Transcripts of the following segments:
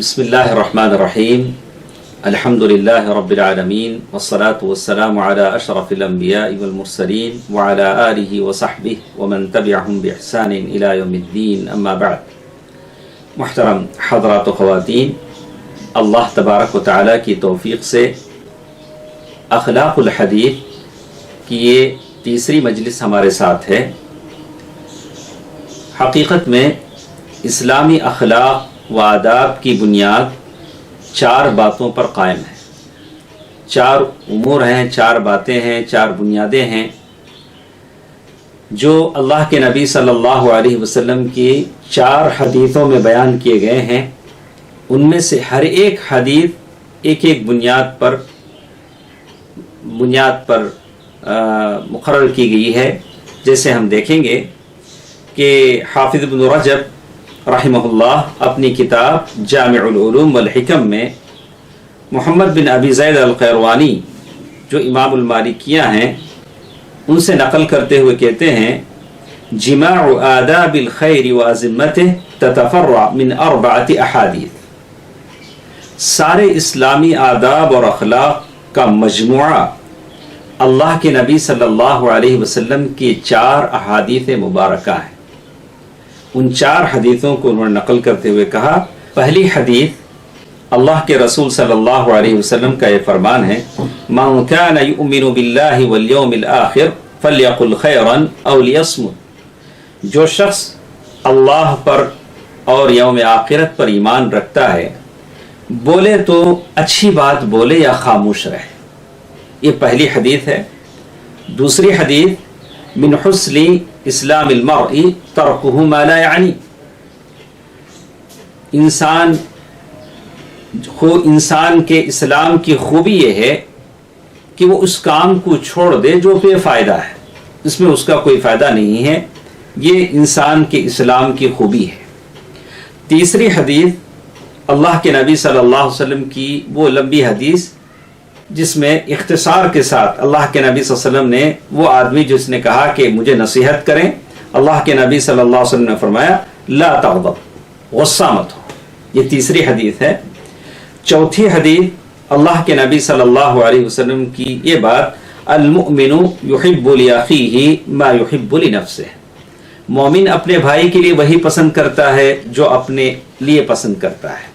بسم الرحمن الرحیم الحمدللہ رب العالمین والصلاة والسلام علی اشرف الانبیاء والمرسلین وعلی آلہ وصحبہ ومن تبعہم بإحسان الی یوم الدین اما بعد۔ محترم حضرات و خواتین، اللہ تبارک و تعالیٰ کی توفیق سے اخلاق الحدیث کی یہ تیسری مجلس ہمارے ساتھ ہے۔ حقیقت میں اسلامی اخلاق و آداب کی بنیاد 4 باتوں پر قائم ہے۔ 4 امور ہیں، 4 باتیں ہیں، 4 بنیادیں ہیں جو اللہ کے نبی صلی اللہ علیہ وسلم کی 4 حدیثوں میں بیان کیے گئے ہیں۔ ان میں سے ہر ایک حدیث ایک بنیاد پر مقرر کی گئی ہے۔ جیسے ہم دیکھیں گے کہ حافظ ابن رجب رحمہ اللہ اپنی کتاب جامع العلوم والحکم میں محمد بن ابی زید القیروانی جو امام المالکیہ ہیں ان سے نقل کرتے ہوئے کہتے ہیں، جماع آداب الخیر وعظمتہ تتفرع من 4 احادیث۔ سارے اسلامی آداب اور اخلاق کا مجموعہ اللہ کے نبی صلی اللہ علیہ وسلم کی 4 احادیث مبارکہ ہیں۔ ان 4 حدیثوں کو انہوں نے نقل کرتے ہوئے کہا، پہلی حدیث اللہ کے رسول صلی اللہ علیہ وسلم کا یہ فرمان ہے، من کان یؤمن باللہ والیوم الآخر فلیقل خیرا او لیصمت۔ جو شخص اللہ پر اور یوم آخرت پر ایمان رکھتا ہے بولے تو اچھی بات بولے یا خاموش رہے۔ یہ پہلی حدیث ہے۔ دوسری حدیث، من حسن اسلام المرء ترکہ ما لا یعنی۔ انسان کے اسلام کی خوبی یہ ہے کہ وہ اس کام کو چھوڑ دے جو بے فائدہ ہے، اس میں اس کا کوئی فائدہ نہیں ہے۔ یہ انسان کے اسلام کی خوبی ہے۔ تیسری حدیث اللہ کے نبی صلی اللہ علیہ وسلم کی وہ لمبی حدیث جس میں اختصار کے ساتھ اللہ کے نبی صلی اللہ علیہ وسلم نے وہ آدمی جس نے کہا کہ مجھے نصیحت کریں، اللہ کے نبی صلی اللہ علیہ وسلم نے فرمایا لا تغضب، غصہ مت ہو۔ یہ تیسری حدیث ہے۔ چوتھی حدیث اللہ کے نبی صلی اللہ علیہ وسلم کی یہ بات، المؤمن یحب لاخیہ ما یحب لنفسہ۔ مومن اپنے بھائی کے لیے وہی پسند کرتا ہے جو اپنے لیے پسند کرتا ہے۔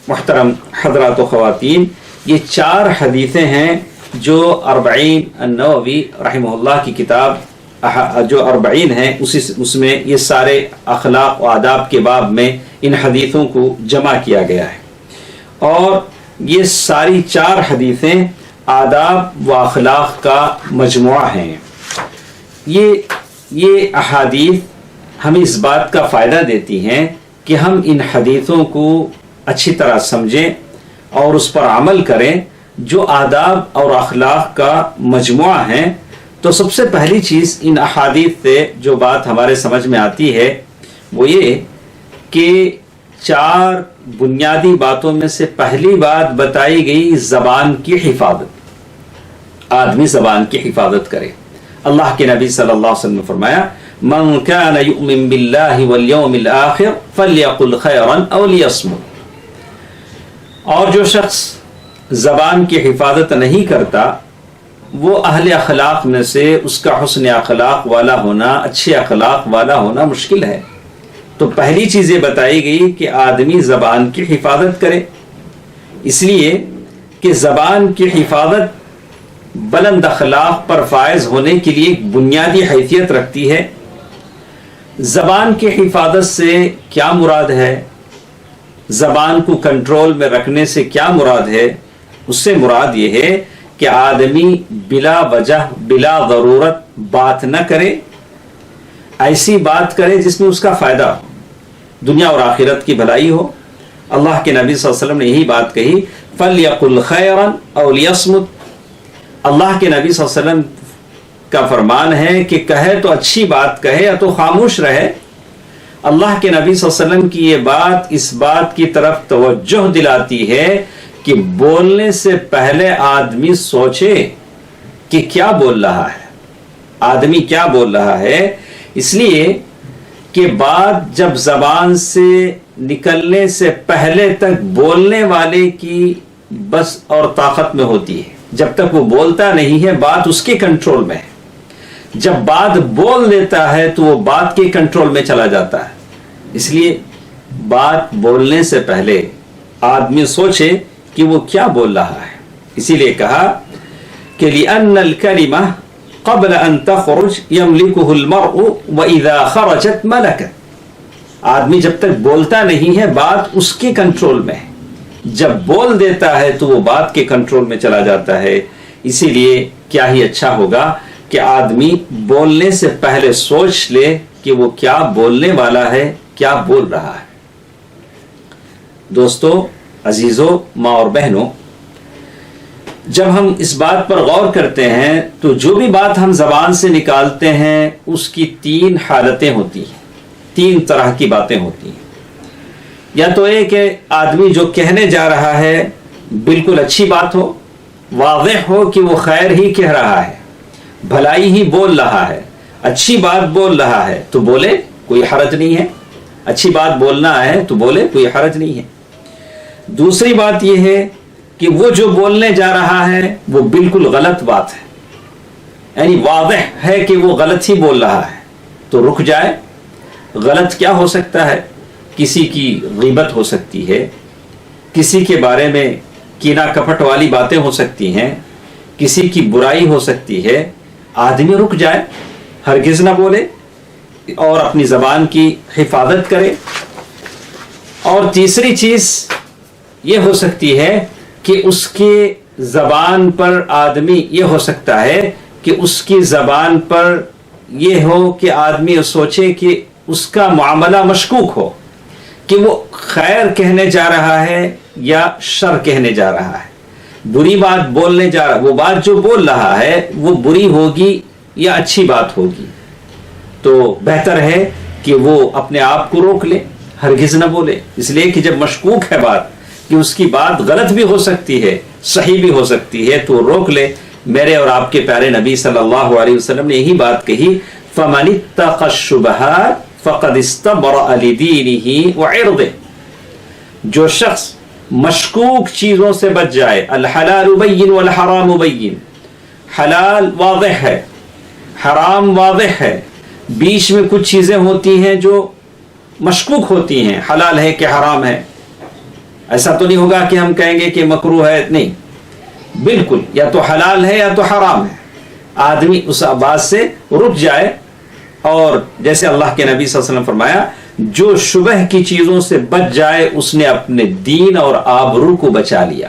محترم حضرات و خواتین، یہ 4 حدیثیں ہیں جو 40 النووی رحمہ اللہ کی کتاب جو 40 ہیں اس میں یہ سارے اخلاق و آداب کے باب میں ان حدیثوں کو جمع کیا گیا ہے، اور یہ ساری 4 حدیثیں آداب و اخلاق کا مجموعہ ہیں۔ یہ احادیث ہمیں اس بات کا فائدہ دیتی ہیں کہ ہم ان حدیثوں کو اچھی طرح سمجھیں اور اس پر عمل کریں جو آداب اور اخلاق کا مجموعہ ہیں۔ تو سب سے پہلی چیز ان احادیث سے جو بات ہمارے سمجھ میں آتی ہے وہ یہ کہ 4 بنیادی باتوں میں سے پہلی بات بتائی گئی زبان کی حفاظت۔ آدمی زبان کی حفاظت کرے۔ اللہ کے نبی صلی اللہ علیہ وسلم نے فرمایا، من کان یؤمن باللہ والیوم الآخر فلیقل خیرا او لیصمت۔ اور جو شخص زبان کی حفاظت نہیں کرتا وہ اہل اخلاق میں سے اس کا حسن اخلاق والا ہونا، اچھے اخلاق والا ہونا مشکل ہے۔ تو پہلی چیز یہ بتائی گئی کہ آدمی زبان کی حفاظت کرے، اس لیے کہ زبان کی حفاظت بلند اخلاق پر فائز ہونے کے لیے ایک بنیادی حیثیت رکھتی ہے۔ زبان کی حفاظت سے کیا مراد ہے؟ زبان کو کنٹرول میں رکھنے سے کیا مراد ہے؟ اس سے مراد یہ ہے کہ آدمی بلا وجہ بلا ضرورت بات نہ کرے، ایسی بات کرے جس میں اس کا فائدہ ہو، دنیا اور آخرت کی بھلائی ہو۔ اللہ کے نبی صلی اللہ علیہ وسلم نے یہی بات کہی، فَلْيَقُلْ خَيْرًا أَوْ لِيَصْمُتْ۔ اللہ کے نبی صلی اللہ علیہ وسلم کا فرمان ہے کہ کہے تو اچھی بات کہے یا تو خاموش رہے۔ اللہ کے نبی صلی اللہ علیہ وسلم کی یہ بات اس بات کی طرف توجہ دلاتی ہے کہ بولنے سے پہلے آدمی سوچے کہ کیا بول رہا ہے، آدمی کیا بول رہا ہے، اس لیے کہ بات جب زبان سے نکلنے سے پہلے تک بولنے والے کی بس اور طاقت میں ہوتی ہے. جب تک وہ بولتا نہیں ہے بات اس کے کنٹرول میں ہے. جب بات بول دیتا ہے تو وہ بات کے کنٹرول میں چلا جاتا ہے. اس لیے بات بولنے سے پہلے آدمی سوچے کہ وہ کیا بول رہا ہے. اسی لیے کہا کہ لِأَنَّ الْكَلِمَةَ قبل ان تخرج يملكه المرء واذا خرجت ملكت. آدمی جب تک بولتا نہیں ہے بات اس کے کنٹرول میں ہے. جب بول دیتا ہے تو وہ بات کے کنٹرول میں چلا جاتا ہے. اسی لیے کیا ہی اچھا ہوگا کہ آدمی بولنے سے پہلے سوچ لے کہ وہ کیا بولنے والا ہے, کیا بول رہا ہے. دوستو, عزیزو, ماں اور بہنوں, جب ہم اس بات پر غور کرتے ہیں تو جو بھی بات ہم زبان سے نکالتے ہیں اس کی 3 حالتیں ہوتی ہیں, 3 طرح کی باتیں ہوتی ہیں. یا تو ایک کہ آدمی جو کہنے جا رہا ہے بالکل اچھی بات ہو, واضح ہو کہ وہ خیر ہی کہہ رہا ہے, بھلائی ہی بول رہا ہے, اچھی بات بول رہا ہے تو بولے, کوئی حرج نہیں ہے. اچھی بات بولنا ہے تو بولے, کوئی حرج نہیں ہے. دوسری بات یہ ہے کہ وہ جو بولنے جا رہا ہے وہ بالکل غلط بات ہے, یعنی واضح ہے کہ وہ غلط ہی بول رہا ہے, تو رک جائے. غلط کیا ہو سکتا ہے؟ کسی کی غیبت ہو سکتی ہے, کسی کے بارے میں کینہ کپٹ والی باتیں ہو سکتی ہیں, کسی کی برائی ہو سکتی ہے. آدمی رک جائے, ہرگز نہ بولے اور اپنی زبان کی حفاظت کرے. اور تیسری چیز یہ ہو سکتی ہے کہ اس کے زبان پر آدمی یہ ہو سکتا ہے کہ اس کی زبان پر یہ ہو کہ آدمی سوچے کہ اس کا معاملہ مشکوک ہو کہ وہ خیر کہنے جا رہا ہے یا شر کہنے جا رہا ہے, بری بات بولنے جا رہا ہے. وہ بات جو بول رہا ہے وہ بری ہوگی یا اچھی بات ہوگی, تو بہتر ہے کہ وہ اپنے آپ کو روک لے, ہرگز نہ بولے. اس لیے کہ جب مشکوک ہے بات کہ اس کی بات غلط بھی ہو سکتی ہے, صحیح بھی ہو سکتی ہے, تو روک لے. میرے اور آپ کے پیارے نبی صلی اللہ علیہ وسلم نے یہی بات کہی, فَمَنِ اتَّقَى الشُّبُهَاتِ فَقَدِ اسْتَبْرَأَ لِدِينِهِ وَعِرْضِهِ. جو شخص مشکوک چیزوں سے بچ جائے, الحلال بین والحرام بین, حلال واضح ہے, حرام واضح ہے, بیچ میں کچھ چیزیں ہوتی ہیں جو مشکوک ہوتی ہیں, حلال ہے کہ حرام ہے. ایسا تو نہیں ہوگا کہ ہم کہیں گے کہ مکروہ ہے, نہیں, بالکل یا تو حلال ہے یا تو حرام ہے. آدمی اس بات سے رک جائے, اور جیسے اللہ کے نبی صلی اللہ علیہ وسلم فرمایا, جو شبہ کی چیزوں سے بچ جائے اس نے اپنے دین اور آبرو کو بچا لیا.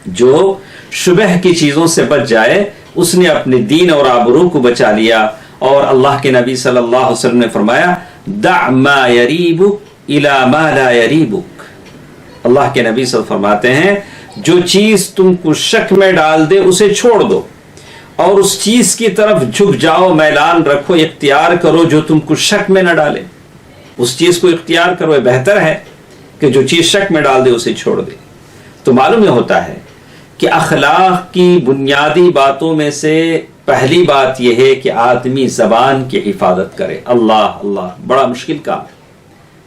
جو شبہ کی چیزوں سے بچ جائے اس نے اپنے دین اور آبرو کو بچا لیا. اور اللہ کے نبی صلی اللہ علیہ وسلم نے فرمایا, دع ما یریبک الی ما لا یریبک. اللہ کے نبی صلی اللہ علیہ وسلم فرماتے ہیں, جو چیز تم کو شک میں ڈال دے اسے چھوڑ دو, اور اس چیز کی طرف جھک جاؤ, میلان رکھو, اختیار کرو جو تم کو شک میں نہ ڈالے. اس چیز کو اختیار کرو. بہتر ہے کہ جو چیز شک میں ڈال دے اسے چھوڑ دے. تو معلوم یہ ہوتا ہے کہ اخلاق کی بنیادی باتوں میں سے پہلی بات یہ ہے کہ آدمی زبان کی حفاظت کرے. اللہ اللہ, بڑا مشکل کام ہے,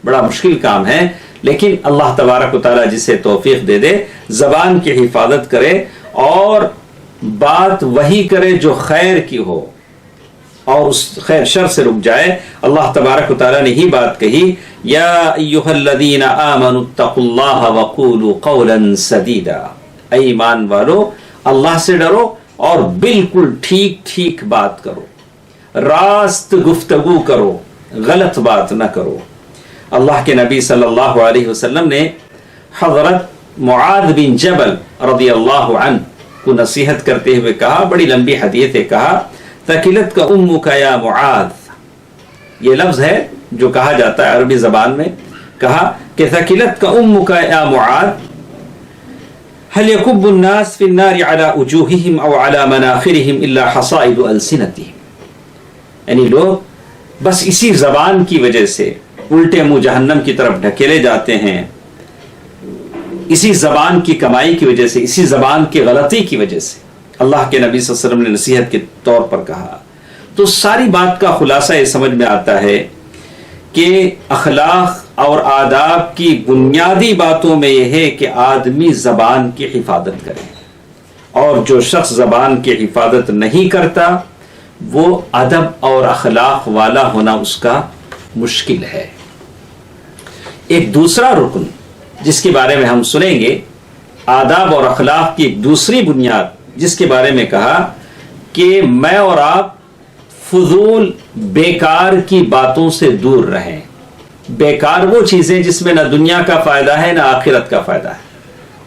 بڑا مشکل کام ہے, لیکن اللہ تبارک و تعالیٰ جسے توفیق دے دے, زبان کی حفاظت کرے اور بات وہی کرے جو خیر کی ہو, اور اس خیر شر سے رک جائے. اللہ تبارک و تعالیٰ نے ہی بات کہی, یا ایھا الذین آمنوا اتقوا اللہ وقولوا قولا سدیدا. اے ایمان والو, اللہ سے ڈرو اور بالکل ٹھیک ٹھیک بات کرو, راست گفتگو کرو, غلط بات نہ کرو. اللہ کے نبی صلی اللہ علیہ وسلم نے حضرت معاذ بن جبل رضی اللہ عنہ کو نصیحت کرتے ہوئے کہا, بڑی لمبی حدیث ہے, کہا ثقلت کا امک یا معاذ. یہ لفظ ہے جو کہا جاتا ہے عربی زبان میں, کہا کہ ثقلت کا امک یا معاذ, هل يكب الناس في النار على وجوههم او على مناخرهم الا حصائد السنتهم. یعنی لوگ بس اسی زبان کی وجہ سے الٹے منہ جہنم کی طرف ڈھکیلے جاتے ہیں, اسی زبان کی کمائی کی وجہ سے, اسی زبان کی غلطی کی وجہ سے. اللہ کے نبی صلی اللہ علیہ وسلم نے نصیحت کے طور پر کہا. تو ساری بات کا خلاصہ یہ سمجھ میں آتا ہے کہ اخلاق اور آداب کی بنیادی باتوں میں یہ ہے کہ آدمی زبان کی حفاظت کرے، اور جو شخص زبان کی حفاظت نہیں کرتا وہ ادب اور اخلاق والا ہونا اس کا مشکل ہے۔ ایک دوسرا رکن جس کے بارے میں ہم سنیں گے، آداب اور اخلاق کی ایک دوسری بنیاد جس کے بارے میں کہا کہ میں اور آپ فضول بیکار کی باتوں سے دور رہیں۔ بیکار وہ چیزیں جس میں نہ دنیا کا فائدہ ہے نہ آخرت کا فائدہ ہے،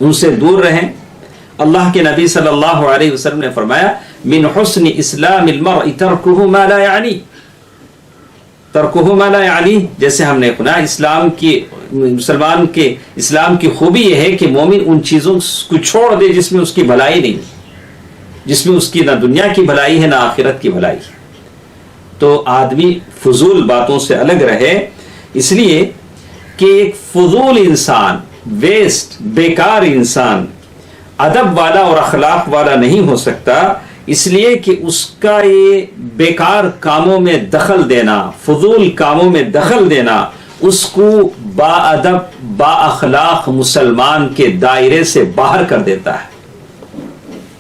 ان سے دور رہیں۔ اللہ کے نبی صلی اللہ علیہ وسلم نے فرمایا من حسن اسلام المرء ترکہ ما لا یعنی، ترکہ ما لا یعنی، جیسے ہم نے سنا مسلمان کے اسلام کی خوبی یہ ہے کہ مومن ان چیزوں کو چھوڑ دے جس میں اس کی بھلائی نہیں، جس میں اس کی نہ دنیا کی بھلائی ہے نہ آخرت کی بھلائی ہے۔ تو آدمی فضول باتوں سے الگ رہے، اس لیے کہ ایک فضول انسان، ویسٹ، بیکار انسان ادب والا اور اخلاق والا نہیں ہو سکتا، اس لیے کہ اس کا یہ بیکار کاموں میں دخل دینا، فضول کاموں میں دخل دینا اس کو با ادب با اخلاق مسلمان کے دائرے سے باہر کر دیتا ہے۔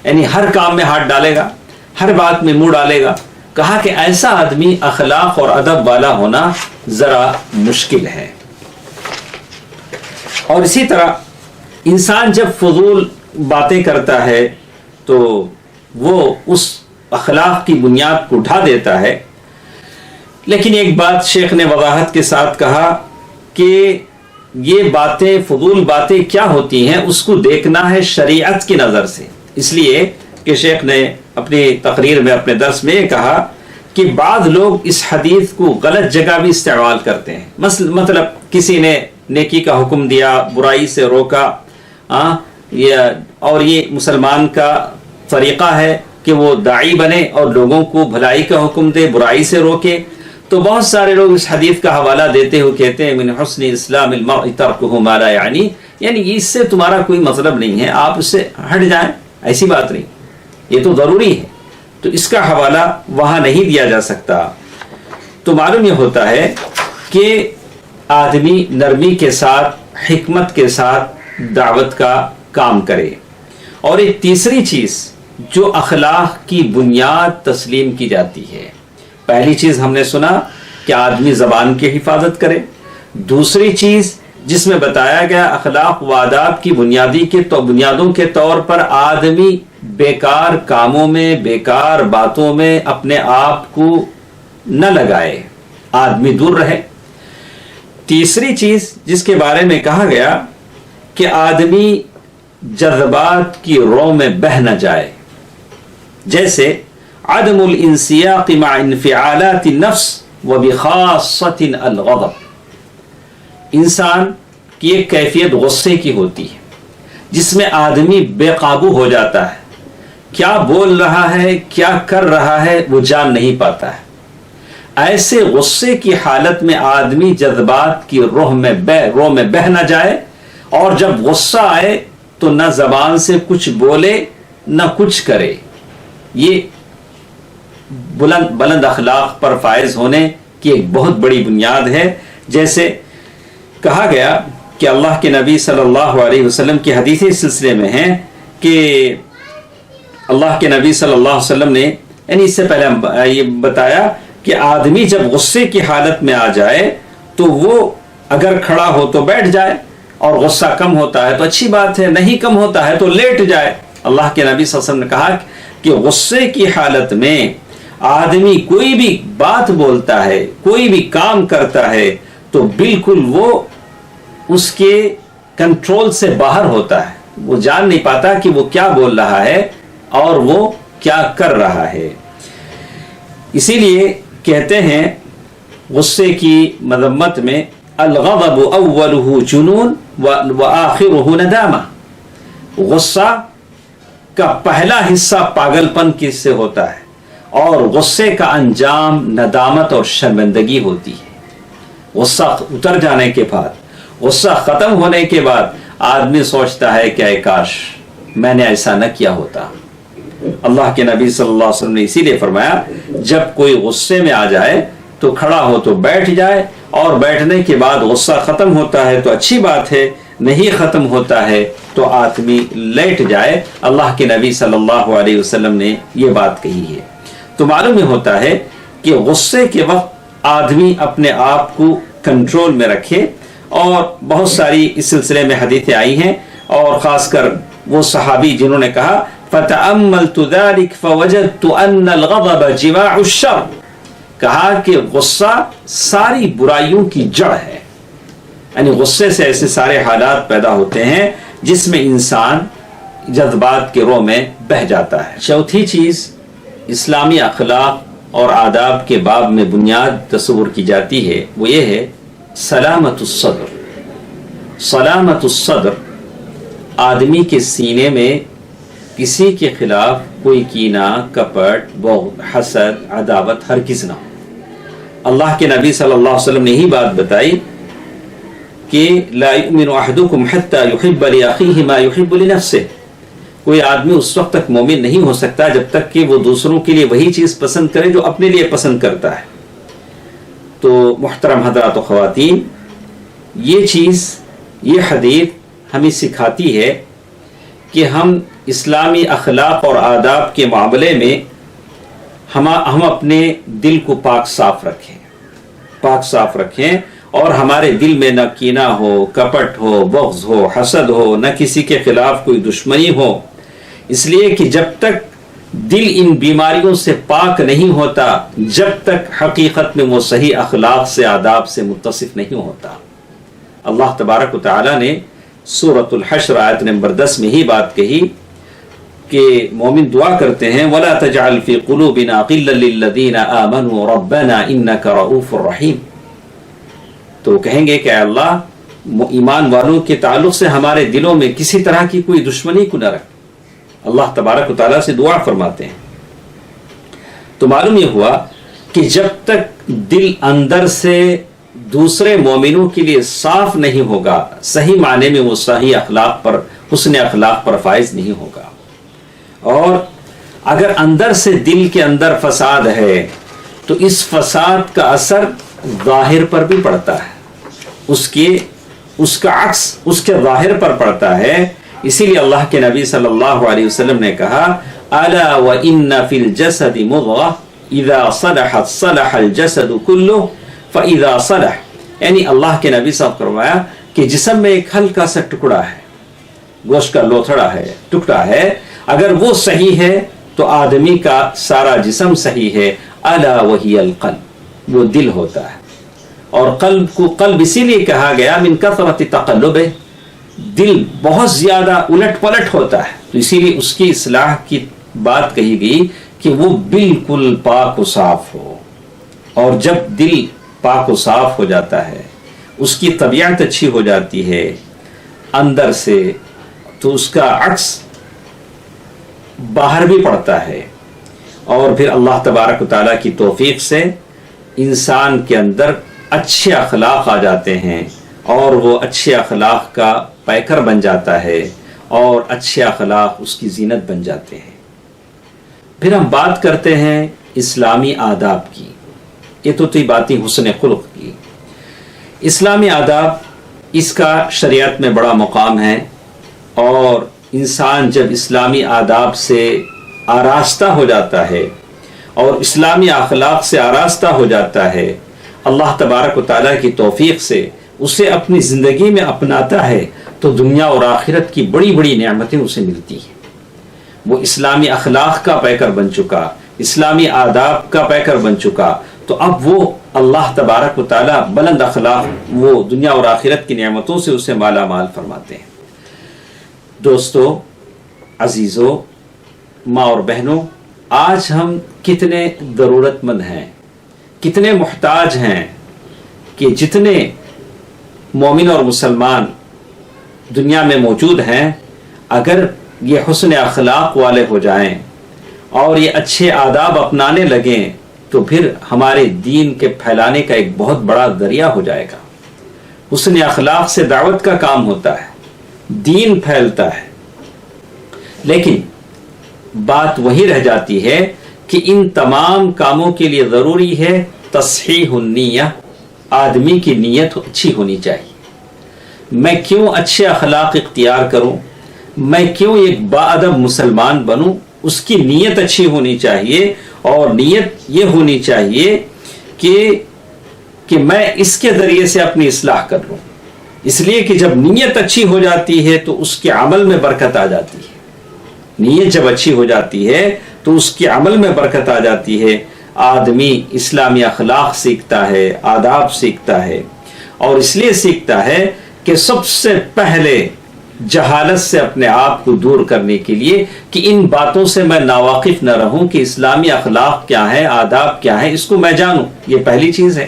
یعنی ہر کام میں ہاتھ ڈالے گا، ہر بات میں منہ ڈالے گا۔ کہا کہ ایسا آدمی اخلاق اور ادب والا ہونا ذرا مشکل ہے۔ اور اسی طرح انسان جب فضول باتیں کرتا ہے تو وہ اس اخلاق کی بنیاد کو اٹھا دیتا ہے۔ لیکن ایک بات شیخ نے وضاحت کے ساتھ کہا کہ یہ باتیں، فضول باتیں کیا ہوتی ہیں، اس کو دیکھنا ہے شریعت کی نظر سے۔ اس لیے کہ شیخ نے اپنی تقریر میں، اپنے درس میں یہ کہا کہ بعض لوگ اس حدیث کو غلط جگہ بھی استعمال کرتے ہیں۔ مطلب کسی نے نیکی کا حکم دیا، برائی سے روکا، اور یہ مسلمان کا طریقہ ہے کہ وہ داعی بنے اور لوگوں کو بھلائی کا حکم دے، برائی سے روکے، تو بہت سارے لوگ اس حدیث کا حوالہ دیتے ہوئے کہتے ہیں من حسن اسلام المرء ترکہ ما لا یعنی، یعنی اس سے تمہارا کوئی مطلب نہیں ہے، آپ اس سے ہٹ جائیں، ایسی بات نہیں، یہ تو ضروری ہے۔ تو اس کا حوالہ وہاں نہیں دیا جا سکتا۔ تو معلوم یہ ہوتا ہے کہ آدمی نرمی کے ساتھ، حکمت کے ساتھ دعوت کا کام کرے۔ اور ایک تیسری چیز جو اخلاق کی بنیاد تسلیم کی جاتی ہے، پہلی چیز ہم نے سنا کہ آدمی زبان کی حفاظت کرے، دوسری چیز جس میں بتایا گیا اخلاق و آداب کی بنیادوں کے طور پر آدمی بیکار کاموں میں، بیکار باتوں میں اپنے آپ کو نہ لگائے، آدمی دور رہے۔ تیسری چیز جس کے بارے میں کہا گیا کہ آدمی جذبات کی رو میں بہہ نہ جائے، جیسے عدم الانسیاق مع انفعالات النفس وبخاصۃ الغضب، انسان کی ایک کیفیت غصے کی ہوتی ہے جس میں آدمی بے قابو ہو جاتا ہے، کیا بول رہا ہے، کیا کر رہا ہے وہ جان نہیں پاتا ہے۔ ایسے غصے کی حالت میں آدمی جذبات کی رو میں بہہ نہ جائے، اور جب غصہ آئے تو نہ زبان سے کچھ بولے نہ کچھ کرے۔ یہ بلند اخلاق پر فائز ہونے کی ایک بہت بڑی بنیاد ہے۔ جیسے کہا گیا کہ اللہ کے نبی صلی اللہ علیہ وسلم کی حدیث اس سلسلے میں ہیں کہ اللہ کے نبی صلی اللہ علیہ وسلم نے، یعنی اس سے پہلے یہ بتایا کہ آدمی جب غصے کی حالت میں آ جائے تو وہ اگر کھڑا ہو تو بیٹھ جائے، اور غصہ کم ہوتا ہے تو اچھی بات ہے، نہیں کم ہوتا ہے تو لیٹ جائے۔ اللہ کے نبی صلی اللہ علیہ وسلم نے کہا کہ غصے کی حالت میں آدمی کوئی بھی بات بولتا ہے، کوئی بھی کام کرتا ہے تو بالکل وہ اس کے کنٹرول سے باہر ہوتا ہے، وہ جان نہیں پاتا کہ وہ کیا بول رہا ہے اور وہ کیا کر رہا ہے۔ اسی لیے کہتے ہیں غصے کی مذمت میں الغضب اولہ جنون وآخرہ ندامہ، غصہ کا پہلا حصہ پاگل پن کس سے ہوتا ہے، اور غصے کا انجام ندامت اور شرمندگی ہوتی ہے۔ غصہ اتر جانے کے بعد، غصہ ختم ہونے کے بعد آدمی سوچتا ہے کہ اے کاش میں نے ایسا نہ کیا ہوتا۔ اللہ کے نبی صلی اللہ علیہ وسلم نے اسی لیے فرمایا جب کوئی غصے میں آ جائے تو کھڑا ہو تو بیٹھ جائے، اور بیٹھنے کے بعد غصہ ختم ہوتا ہے تو اچھی بات ہے، نہیں ختم ہوتا ہے تو آدمی لیٹ جائے۔ اللہ کے نبی صلی اللہ علیہ وسلم نے یہ بات کہی ہے۔ تو معلوم ہوتا ہے کہ غصے کے وقت آدمی اپنے آپ کو کنٹرول میں رکھے، اور بہت ساری اس سلسلے میں حدیثیں آئی ہیں، اور خاص کر وہ صحابی جنہوں نے کہا فَتَأَمَّلْتُ ذَلِكَ فَوَجَدْتُ أَنَّ الْغَضَبَ جِمَاعُ الشَّرِّ، کہا کہ غصہ ساری برائیوں کی جڑ ہے، یعنی غصے سے ایسے سارے حالات پیدا ہوتے ہیں جس میں انسان جذبات کے رو میں بہہ جاتا ہے۔ چوتھی چیز اسلامی اخلاق اور آداب کے باب میں بنیاد تصور کی جاتی ہے، وہ یہ ہے سلامت الصدر۔ سلامت الصدر، آدمی کے سینے میں کسی کے خلاف کوئی کینہ، کپٹ، بغض، حسد، عداوت ہرگز نہ ہو۔ اللہ کے نبی صلی اللہ علیہ وسلم نے ہی بات بتائی کہ لا یؤمن احدکم حتی یحب لاخیہ ما یحب لنفسہ، کوئی آدمی اس وقت تک مومن نہیں ہو سکتا جب تک کہ وہ دوسروں کے لیے وہی چیز پسند کرے جو اپنے لیے پسند کرتا ہے۔ تو محترم حضرات و خواتین، یہ چیز، یہ حدیث ہمیں سکھاتی ہے کہ ہم اسلامی اخلاق اور آداب کے معاملے میں ہم اپنے دل کو پاک صاف رکھیں، اور ہمارے دل میں نہ کینہ ہو، کپٹ ہو، بغض ہو، حسد ہو، نہ کسی کے خلاف کوئی دشمنی ہو، اس لیے کہ جب تک دل ان بیماریوں سے پاک نہیں ہوتا، جب تک حقیقت میں وہ صحیح اخلاق سے، آداب سے متصف نہیں ہوتا۔ اللہ تبارک و تعالی نے سورۃ الحشر آیت نمبر 10 میں ہی بات کہی کہ مومن دعا کرتے ہیں وَلَا تَجْعَلْ فِي قُلُوبِنَا غِلًّا لِلَّذِينَ آمَنُوا رَبَّنَا إِنَّكَ رَءُوفٌ رَحِيمٌ، تو کہیں گے کہ اے اللہ، ایمان والوں کے تعلق سے ہمارے دلوں میں کسی طرح کی کوئی دشمنی کو نہ رکھ۔ اللہ تبارک و تعالیٰ سے دعا فرماتے ہیں۔ تو معلوم یہ ہوا کہ جب تک دل اندر سے دوسرے مومنوں کے لیے صاف نہیں ہوگا، صحیح معنی میں وہ صحیح اخلاق پر، حسن اخلاق پر فائز نہیں ہوگا۔ اور اگر اندر سے دل کے اندر فساد ہے تو اس فساد کا اثر ظاہر پر بھی پڑتا ہے، اس کا عکس اس کے ظاہر پر پڑتا ہے۔ اسی لیے اللہ کے نبی صلی اللہ علیہ وسلم نے کہا الا وان فی الجسد مضغہ اذا صلحت صلح الجسد کلہ فاذا صلح، یعنی اللہ کے نبی صاحب نے فرمایا کہ جسم میں ایک ہلکا سا ٹکڑا ہے، گوشت کا لوتھڑا ہے، ٹکڑا ہے، اگر وہ صحیح ہے تو آدمی کا سارا جسم صحیح ہے۔ الا وہی القلب، وہ دل ہوتا ہے، اور قلب کو قلب اسی لیے کہا گیا من کثرت تقلبہ، دل بہت زیادہ الٹ پلٹ ہوتا ہے، تو اسی لیے اس کی اصلاح کی بات کہی گئی کہ وہ بالکل پاک و صاف ہو۔ اور جب دل پاک و صاف ہو جاتا ہے، اس کی طبیعت اچھی ہو جاتی ہے اندر سے، تو اس کا عکس باہر بھی پڑتا ہے، اور پھر اللہ تبارک و تعالیٰ کی توفیق سے انسان کے اندر اچھے اخلاق آ جاتے ہیں، اور وہ اچھے اخلاق کا پیکر بن جاتا ہے، اور اچھے اخلاق اس کی زینت بن جاتے ہیں۔ پھر ہم بات کرتے ہیں اسلامی آداب کی۔ یہ تو تھی باتیں حسن خلق کی۔ اسلامی آداب، اس کا شریعت میں بڑا مقام ہے، اور انسان جب اسلامی آداب سے آراستہ ہو جاتا ہے اور اسلامی اخلاق سے آراستہ ہو جاتا ہے، اللہ تبارک و تعالیٰ کی توفیق سے اسے اپنی زندگی میں اپناتا ہے، تو دنیا اور آخرت کی بڑی بڑی نعمتیں اسے ملتی ہیں۔ وہ اسلامی اخلاق کا پیکر بن چکا، اسلامی آداب کا پیکر بن چکا، تو اب وہ اللہ تبارک و تعالیٰ بلند اخلاق، وہ دنیا اور آخرت کی نعمتوں سے اسے مالا مال فرماتے ہیں۔ دوستو، عزیزو، ماں اور بہنوں، آج ہم کتنے ضرورت مند ہیں، کتنے محتاج ہیں کہ جتنے مومن اور مسلمان دنیا میں موجود ہیں، اگر یہ حسن اخلاق والے ہو جائیں اور یہ اچھے آداب اپنانے لگیں، تو پھر ہمارے دین کے پھیلانے کا ایک بہت بڑا ذریعہ ہو جائے گا۔ حسن اخلاق سے دعوت کا کام ہوتا ہے، دین پھیلتا ہے۔ لیکن بات وہی رہ جاتی ہے کہ ان تمام کاموں کے لیے ضروری ہے تصحیح النیہ، آدمی کی نیت اچھی ہونی چاہیے. میں کیوں اچھے اخلاق اختیار کروں, میں کیوں ایک باادب مسلمان بنوں, اس کی نیت اچھی ہونی چاہیے. اور نیت یہ ہونی چاہیے کہ میں اس کے ذریعے سے اپنی اصلاح کر لوں. اس لیے کہ جب نیت اچھی ہو جاتی ہے تو اس کے عمل میں برکت آ جاتی ہے. نیت جب اچھی ہو جاتی ہے تو اس کے عمل میں برکت آ جاتی ہے. آدمی اسلامی اخلاق سیکھتا ہے, آداب سیکھتا ہے, اور اس لیے سیکھتا ہے کہ سب سے پہلے جہالت سے اپنے آپ کو دور کرنے کے لیے کہ ان باتوں سے میں ناواقف نہ رہوں کہ اسلامی اخلاق کیا ہے, آداب کیا ہے, اس کو میں جانوں. یہ پہلی چیز ہے.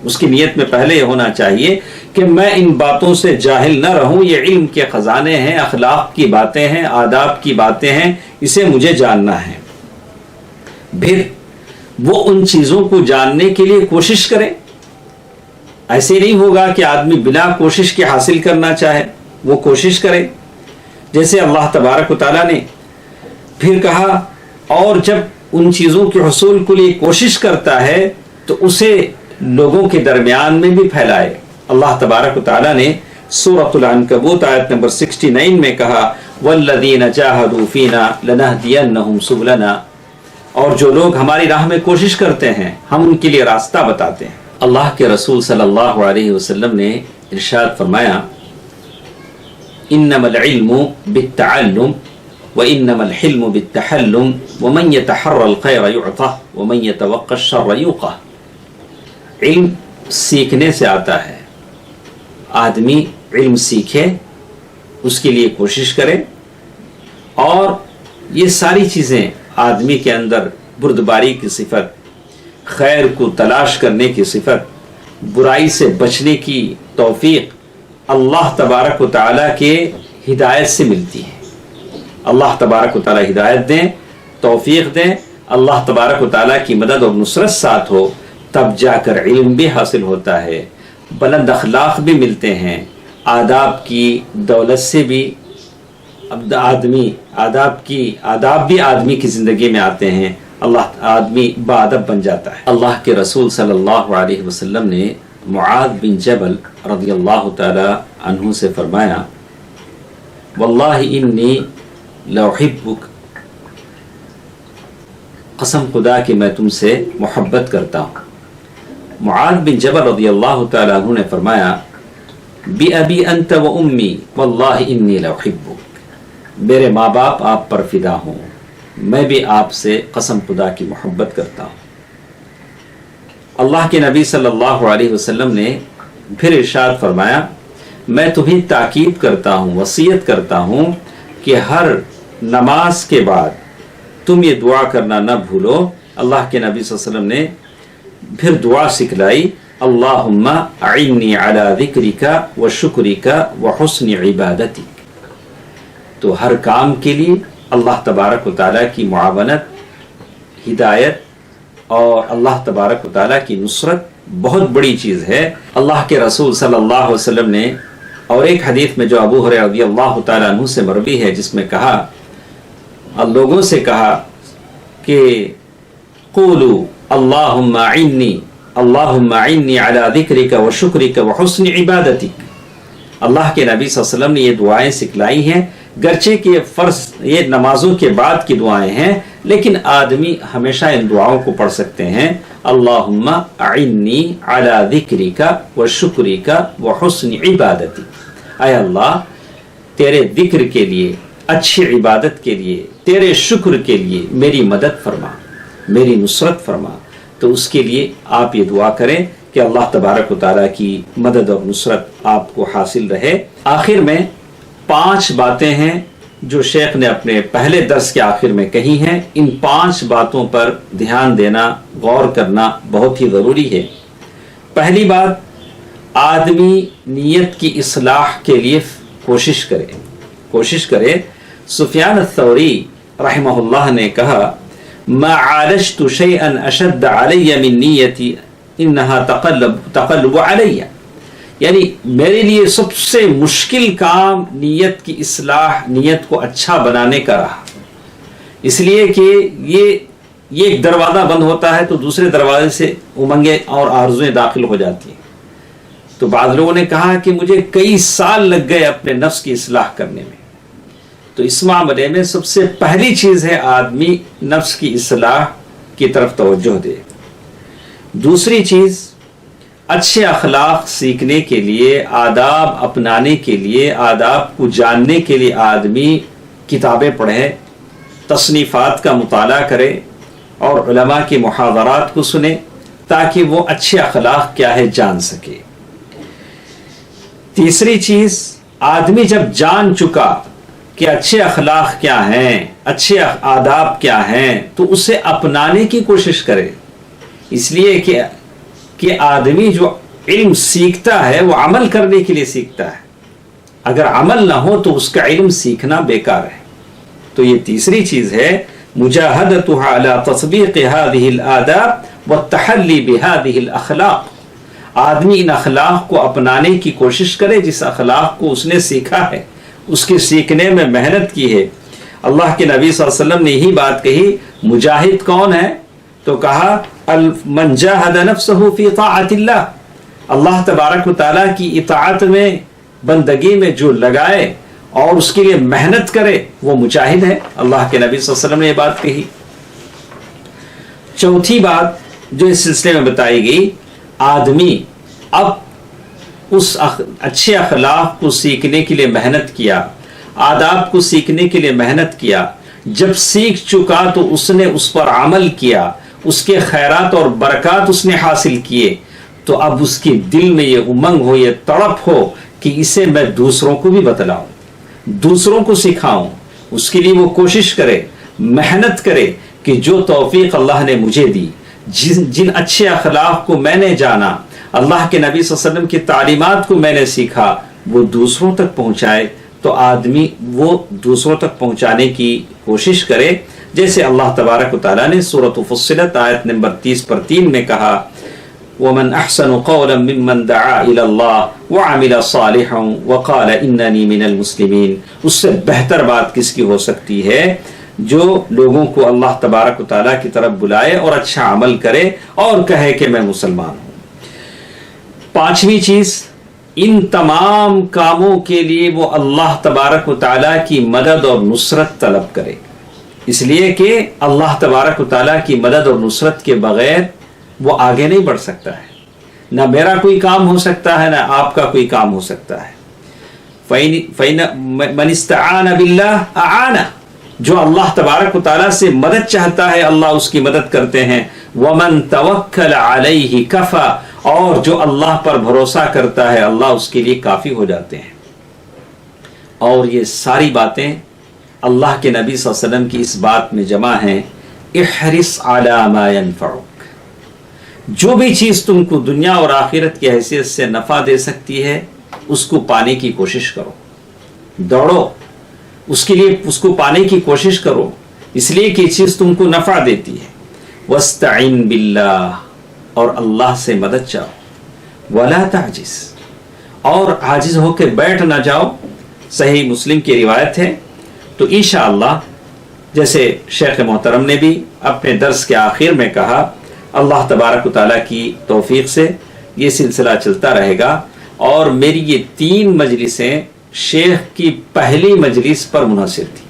اس کی نیت میں پہلے یہ ہونا چاہیے کہ میں ان باتوں سے جاہل نہ رہوں. یہ علم کے خزانے ہیں, اخلاق کی باتیں ہیں, آداب کی باتیں ہیں, اسے مجھے جاننا ہے. پھر وہ ان چیزوں کو جاننے کے لیے کوشش کرے. ایسے نہیں ہوگا کہ آدمی بنا کوشش کے حاصل کرنا چاہے, وہ کوشش کرے. جیسے اللہ تبارک و تعالیٰ نے پھر کہا, اور جب ان چیزوں کے حصول کے لیے کوشش کرتا ہے تو اسے لوگوں کے درمیان میں بھی پھیلائے. اللہ تبارک و تعالیٰ نے سورۃ العنکبوت آیت نمبر 69 میں کہا, والذین جاہدوا فینا لنہدینہم سبلنا, اور جو لوگ ہماری راہ میں کوشش کرتے ہیں ہم ان کے لیے راستہ بتاتے ہیں. اللہ کے رسول صلی اللہ علیہ وسلم نے ارشاد فرمایا, انما العلم بالتعلم وانما الحلم بالتحلم ومن يتحرى الخير يعطه ومن يتوقى الشر يوقه. علم سیکھنے سے آتا ہے. آدمی علم سیکھے, اس کے لیے کوشش کرے, اور یہ ساری چیزیں آدمی کے اندر بردباری کی صفت, خیر کو تلاش کرنے کی صفت, برائی سے بچنے کی توفیق اللہ تبارک و تعالیٰ کے ہدایت سے ملتی ہے. اللہ تبارک و تعالیٰ ہدایت دیں, توفیق دیں, اللہ تبارک و تعالیٰ کی مدد اور نصرت ساتھ ہو, تب جا کر علم بھی حاصل ہوتا ہے, بلند اخلاق بھی ملتے ہیں, آداب کی دولت سے بھی آداب بھی آدمی کی زندگی میں آتے ہیں, آدمی باادب بن جاتا ہے. اللہ کے رسول صلی اللہ علیہ وسلم نے معاذ بن جبل رضی اللہ تعالی عنہ سے فرمایا, واللہ انی لأحبک, قسم خدا کہ میں تم سے محبت کرتا ہوں. معاذ بن جبل رضی اللہ تعالی عنہ نے فرمایا, بأبی انت و امی واللہ انی لأحبک, میرے ماں باپ آپ پر فدا ہوں, میں بھی آپ سے قسم خدا کی محبت کرتا ہوں. اللہ کے نبی صلی اللہ علیہ وسلم نے پھر ارشاد فرمایا, میں تمہیں تاکید کرتا ہوں, وصیت کرتا ہوں کہ ہر نماز کے بعد تم یہ دعا کرنا نہ بھولو. اللہ کے نبی صلی اللہ علیہ وسلم نے پھر دعا سکھلائی, اللہم اعنی علی ذکرک و شکرک و حسن عبادتک. تو ہر کام کے لیے اللہ تبارک و تعالیٰ کی معاونت, ہدایت اور اللہ تبارک و تعالیٰ کی نصرت بہت بڑی چیز ہے. اللہ کے رسول صلی اللہ علیہ وسلم نے اور ایک حدیث میں جو ابو ہریرہ رضی اللہ تعالیٰ عنہ سے مروی ہے, جس میں کہا, لوگوں سے کہا کہ قولوا اللہم اعنی علی ذکرک و شکرک و حسن عبادتک. اللہ کے نبی صلی اللہ علیہ وسلم نے یہ دعائیں سکھلائی ہیں, گرچہ کہ فرض یہ نمازوں کے بعد کی دعائیں ہیں, لیکن آدمی ہمیشہ ان دعاؤں کو پڑھ سکتے ہیں. اللہم اعنی علی ذکرک و شکرک و حسن عبادتک. اے اللہ, تیرے ذکر کے لیے, اچھی عبادت کے لیے, تیرے شکر کے لیے میری مدد فرما, میری نصرت فرما. تو اس کے لیے آپ یہ دعا کریں کہ اللہ تبارک و تعالیٰ کی مدد اور نصرت آپ کو حاصل رہے. آخر میں 5 باتیں ہیں جو شیخ نے اپنے پہلے درس کے آخر میں کہی ہیں. ان 5 باتوں پر دھیان دینا, غور کرنا بہت ہی ضروری ہے. پہلی بات, آدمی نیت کی اصلاح کے لیے کوشش کرے. سفیان الثوری رحمہ اللہ نے کہا, ما عالجت شيئا اشد علی من نیتی انها تقلب علی. یعنی میرے لیے سب سے مشکل کام نیت کی اصلاح, نیت کو اچھا بنانے کا رہا. اس لیے کہ یہ ایک دروازہ بند ہوتا ہے تو دوسرے دروازے سے امنگیں اور آرزویں داخل ہو جاتی ہیں. تو بعض لوگوں نے کہا کہ مجھے کئی سال لگ گئے اپنے نفس کی اصلاح کرنے میں. تو اس معاملے میں سب سے پہلی چیز ہے آدمی نفس کی اصلاح کی طرف توجہ دے. دوسری چیز، اچھے اخلاق سیکھنے کے لیے، آداب اپنانے کے لیے، آداب کو جاننے کے لیے آدمی کتابیں پڑھے، تصنیفات کا مطالعہ کرے اور علماء کے محاضرات کو سنے تاکہ وہ اچھے اخلاق کیا ہے جان سکے. تیسری چیز، آدمی جب جان چکا کہ اچھے اخلاق کیا ہیں، اچھے آداب کیا ہیں، تو اسے اپنانے کی کوشش کرے. اس لیے کہ آدمی جو علم سیکھتا ہے وہ عمل کرنے کے لیے سیکھتا ہے. اگر عمل نہ ہو تو اس کا علم سیکھنا بیکار ہے. تو یہ تیسری چیز ہے، مجاہدتها على تطبیق هذه الآداب والتحلی بهذه الاخلاق. آدمی ان اخلاق کو اپنانے کی کوشش کرے جس اخلاق کو اس نے سیکھا ہے، اس کے سیکھنے میں محنت کی ہے. اللہ کے نبی صلی اللہ علیہ وسلم نے یہی بات کہی. مجاہد کون ہے؟ تو کہا من جاہد نفسہ فی طاعت اللہ. اللہ تبارک و تعالیٰ کی اطاعت میں، بندگی میں جو لگائے اور اس کے لیے محنت کرے وہ مجاہد ہے. اللہ کے نبی صلی اللہ علیہ وسلم نے یہ بات کہی. چوتھی بات جو اس سلسلے میں بتائی گئی، آدمی اب اس اچھے اخلاق کو سیکھنے کے لیے محنت کیا، آداب کو سیکھنے کے لیے محنت کیا. جب سیکھ چکا تو اس نے اس پر عمل کیا، اس کے خیرات اور برکات اس نے حاصل کیے. تو اب اس کے دل میں یہ امنگ ہو، یہ تڑپ ہو کہ اسے میں دوسروں کو بھی بتلاؤں، دوسروں کو سکھاؤں. اس کے لیے وہ کوشش کرے، محنت کرے کہ جو توفیق اللہ نے مجھے دی، جن اچھے اخلاق کو میں نے جانا، اللہ کے نبی صلی اللہ علیہ وسلم کی تعلیمات کو میں نے سیکھا، وہ دوسروں تک پہنچائے. تو آدمی وہ دوسروں تک پہنچانے کی کوشش کرے. جیسے اللہ تبارک و تعالیٰ نے سورۃ فصلت آیت نمبر 30 پر 3 میں کہا، وَمَنْ أَحْسَنُ قَوْلًا مِّمَّنْ دَعَا إِلَى اللَّهِ وَعَمِلَ صَالِحًا وَقَالَ إِنَّنِي مِنَ الْمُسْلِمِينَ. اس سے بہتر بات کس کی ہو سکتی ہے جو لوگوں کو اللہ تبارک و تعالیٰ کی طرف بلائے اور اچھا عمل کرے اور کہے کہ میں مسلمان ہوں. پانچویں چیز، ان تمام کاموں کے لیے وہ اللہ تبارک و تعالیٰ کی مدد اور نصرت طلب کرے. اس لیے کہ اللہ تبارک و تعالیٰ کی مدد اور نصرت کے بغیر وہ آگے نہیں بڑھ سکتا ہے. نہ میرا کوئی کام ہو سکتا ہے، نہ آپ کا کوئی کام ہو سکتا ہے. مَنِ اسْتَعَانَ بِاللَّهِ أَعَانَهُ. جو اللہ تبارک و تعالیٰ سے مدد چاہتا ہے اللہ اس کی مدد کرتے ہیں. وَمَن تَوَكَّلَ عَلَيْهِ كَفَى. اور جو اللہ پر بھروسہ کرتا ہے اللہ اس کے لیے کافی ہو جاتے ہیں. اور یہ ساری باتیں اللہ کے نبی صلی اللہ علیہ وسلم کی اس بات میں جمع ہیں، احرص علی ما ينفعک. جو بھی چیز تم کو دنیا اور آخرت کی حیثیت سے نفع دے سکتی ہے اس کو پانے کی کوشش کرو، دوڑو اس کے لیے، اس کو پانے کی کوشش کرو، اس لیے کہ یہ چیز تم کو نفع دیتی ہے. واستعن باللہ. اور اللہ سے مدد چاہو. ولا تعجز. اور عاجز ہو کے بیٹھ نہ جاؤ. صحیح مسلم کی روایت ہے. تو انشاءاللہ جیسے شیخ محترم نے بھی اپنے درس کے آخر میں کہا، اللہ تبارک و تعالیٰ کی توفیق سے یہ سلسلہ چلتا رہے گا. اور میری یہ 3 مجلسیں شیخ کی پہلی مجلس پر منحصر تھی،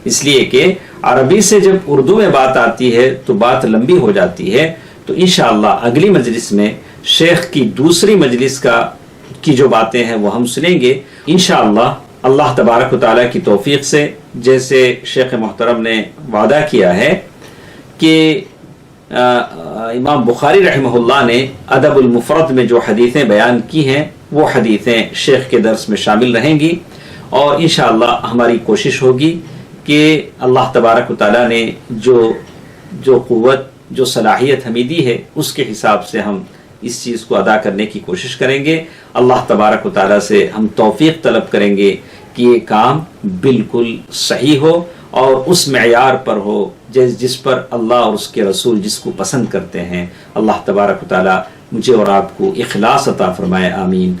اس لیے کہ عربی سے جب اردو میں بات آتی ہے تو بات لمبی ہو جاتی ہے. تو انشاءاللہ اگلی مجلس میں شیخ کی دوسری مجلس کی جو باتیں ہیں وہ ہم سنیں گے انشاءاللہ. اللہ تبارک و تعالیٰ کی توفیق سے جیسے شیخ محترم نے وعدہ کیا ہے کہ امام بخاری رحمہ اللہ نے ادب المفرد میں جو حدیثیں بیان کی ہیں وہ حدیثیں شیخ کے درس میں شامل رہیں گی. اور انشاءاللہ ہماری کوشش ہوگی کہ اللہ تبارک و تعالیٰ نے جو قوت، جو صلاحیت ہمیں دی ہے اس کے حساب سے ہم اس چیز کو ادا کرنے کی کوشش کریں گے. اللہ تبارک و تعالیٰ سے ہم توفیق طلب کریں گے کہ یہ کام بالکل صحیح ہو اور اس معیار پر ہو جس پر اللہ اور اس کے رسول جس کو پسند کرتے ہیں. اللہ تبارک و تعالیٰ مجھے اور آپ کو اخلاص عطا فرمائے. آمین.